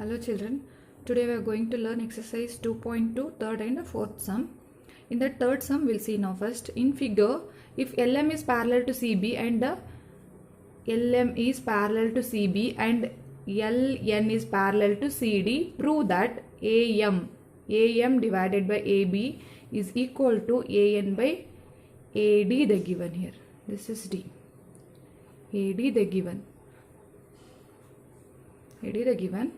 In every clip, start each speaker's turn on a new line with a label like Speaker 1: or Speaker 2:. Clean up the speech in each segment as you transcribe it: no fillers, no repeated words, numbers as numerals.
Speaker 1: Hello children, today we are going to learn exercise 2.2 third and fourth sum. In the third sum we'll see now first in figure if LM is parallel to CB and LM is parallel to CB and LN is parallel to CD, prove that AM divided by AB is equal to AN by AD the given here. This is D. AD the given. AD the given.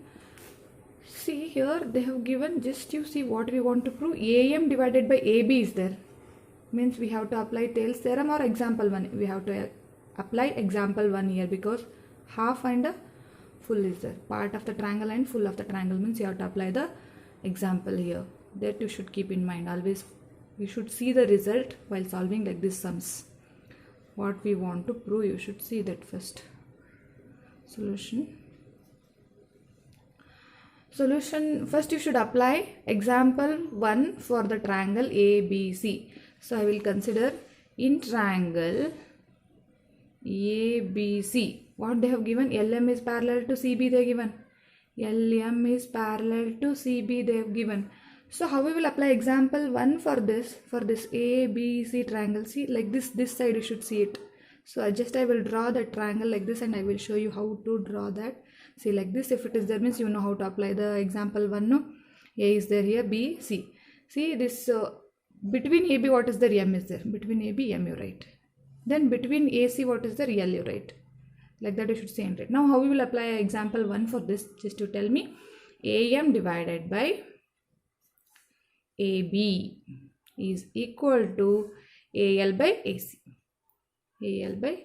Speaker 1: See here they have given, just you see what we want to prove. AM divided by AB is there, means we have to apply Thales theorem or example 1. We have to apply example 1 here because half and a full is there. Part of the triangle and full of the triangle means you have to apply the example here. That you should keep in mind always. You should see the result while solving like this sums. What we want to prove, you should see that first. Solution, first you should apply example 1 for the triangle ABC. So I will consider in triangle ABC, what they have given, LM is parallel to CB they have given. LM is parallel to CB they have given. So how we will apply example 1 for this ABC triangle? See like this side you should see it. So I will draw the triangle like this and I will show you how to draw that. See like this, if it is there means you know how to apply the example 1. No, A is there here, B, C. See this between AB what is there, M is there. Between AB, M you write. Then between AC what is there, L you write. Like that you should say and write. Now how we will apply example 1 for this, just to tell me. AM divided by AB is equal to AL by AC. AL by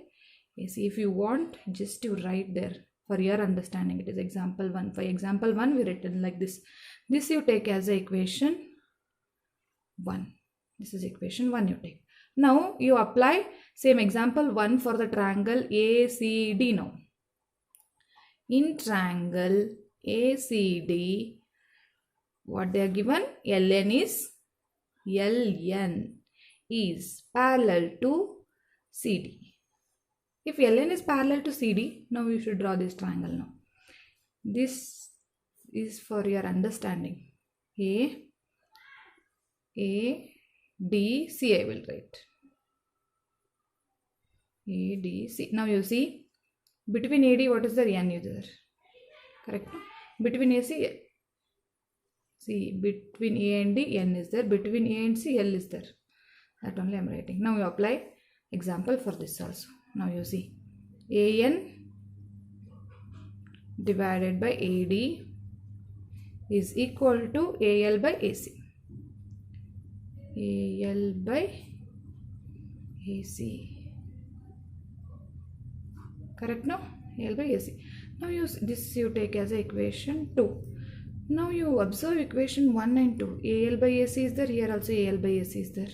Speaker 1: AC. If you want, just to write there for your understanding. It is example 1. For example 1 we written like this. This you take as a equation 1. This is equation 1 you take. Now you apply same example 1 for the triangle ACD now. In triangle ACD, what they are given? LN is parallel to CD. If LN is parallel to CD, now you should draw this triangle now. This is for your understanding. A, D, C I will write. A, D, C. Now you see, between AD what is there? N is there. Correct? Between AC, see, between A and D, N is there. Between A and C, L is there. That only I am writing. Now you apply example for this also. Now you see, AN divided by AD is equal to AL by AC. AL by AC. Correct now? AL by AC. Now this you take as equation 2. Now you observe equation 1 and 2. AL by AC is there. Here also AL by AC is there.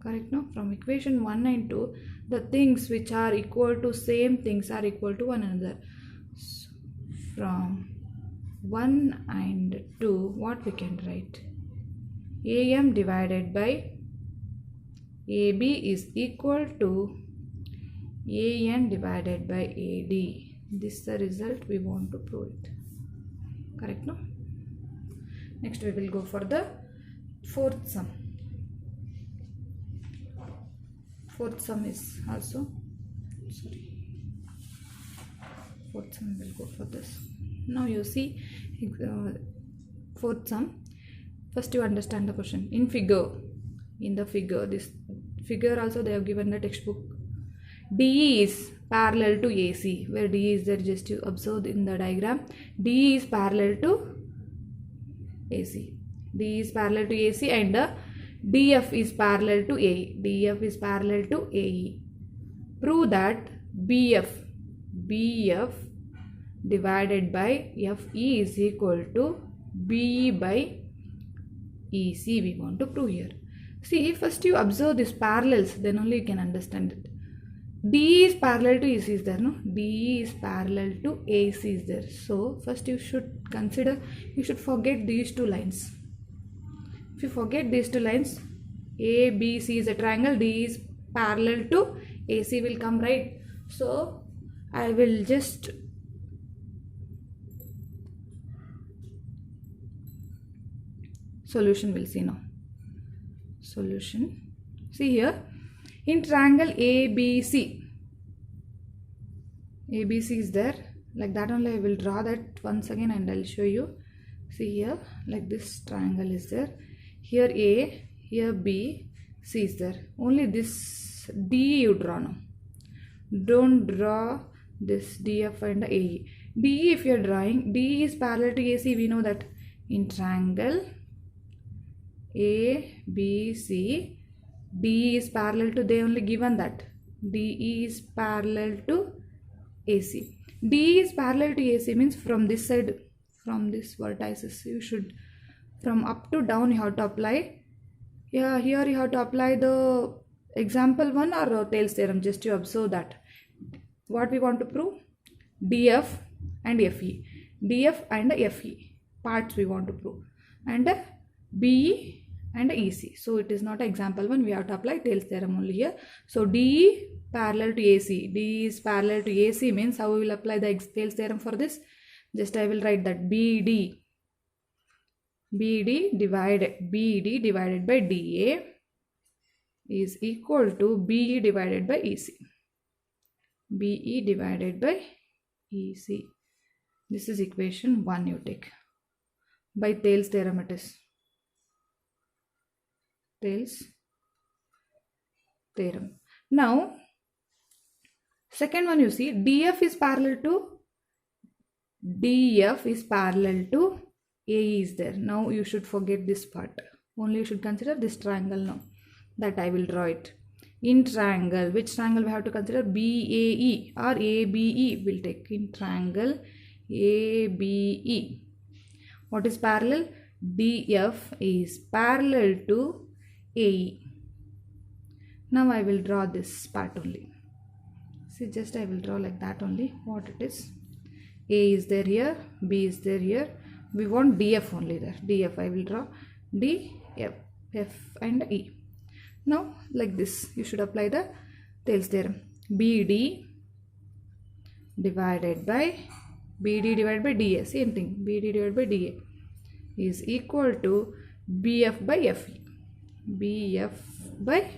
Speaker 1: Correct now? From equation 1 and 2, the things which are equal to same things are equal to one another. So, from 1 and 2, what we can write? AM divided by AB is equal to AN divided by AD. This is the result we want to prove it. Correct now? Next we will go for the fourth sum. Fourth sum is also, fourth sum will go for this. Now you see fourth sum. First you understand the question. In the figure, this figure also they have given the textbook. DE is parallel to AC. Where DE is there, just you observe in the diagram. DE is parallel to AC. DE is parallel to AC and DF is parallel to AE. DF is parallel to AE. Prove that BF divided by FE is equal to BE by EC. We want to prove here. See, first you observe these parallels, then only you can understand it. DE is parallel to AC is there, no? DE is parallel to AC is there. So first you should consider, you should forget these two lines. If you forget these two lines, ABC is a triangle, D is parallel to AC will come, right? So I will just Solution we'll see now. Solution. See here, in triangle ABC is there, like that only I will draw that once again and I'll show you. See here, like this triangle is there, here A, here B, C is there. Only this D you draw now. Don't draw this DF and AE. DE if you are drawing, DE is parallel to AC, we know that in triangle ABC, DE is parallel to, they only given that DE is parallel to AC. DE is parallel to AC means from this side, from this vertices, you should, from up to down you have to apply. Yeah, here you have to apply the example one or Thales theorem, just to observe that. What we want to prove? DF and FE. DF and FE parts we want to prove. And BE and EC. So it is not example one, we have to apply Thales theorem only here. So DE parallel to AC. DE is parallel to AC means how we will apply the Thales theorem for this? Just I will write that BD divided by DA is equal to BE divided by EC. BE divided by EC. This is equation 1 you take. By Thales theorem it is. Thales theorem. Now, second one you see, DF is parallel to AE is there. Now you should forget this part. Only you should consider this triangle now. That I will draw it. In triangle, which triangle we have to consider? BAE or ABE will take. In triangle ABE. What is parallel? DF is parallel to AE. Now I will draw this part only. See, just I will draw like that only. What it is? A is there here, B is there here. We want DF only there. DF I will draw. DF, F and E. Now like this you should apply the Thales theorem. BD divided by DA, same thing, BD divided by DA is equal to BF by FE. BF by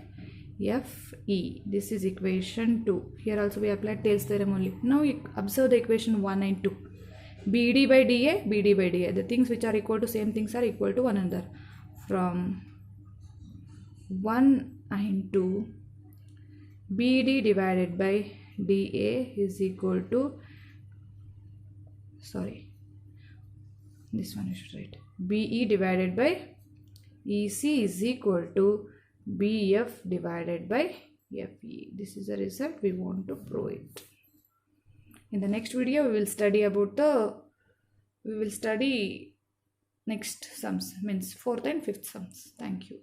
Speaker 1: FE. This is equation 2. Here also we applied Thales theorem only. Now you observe the equation 1 and 2. BD by DA. The things which are equal to same things are equal to one another. From 1 and 2, BD divided by DA is equal to, sorry, this one you should write, BE divided by EC is equal to BF divided by FE. This is the result we want to prove it. In the next video we will study next sums, means 4th and 5th sums. Thank you.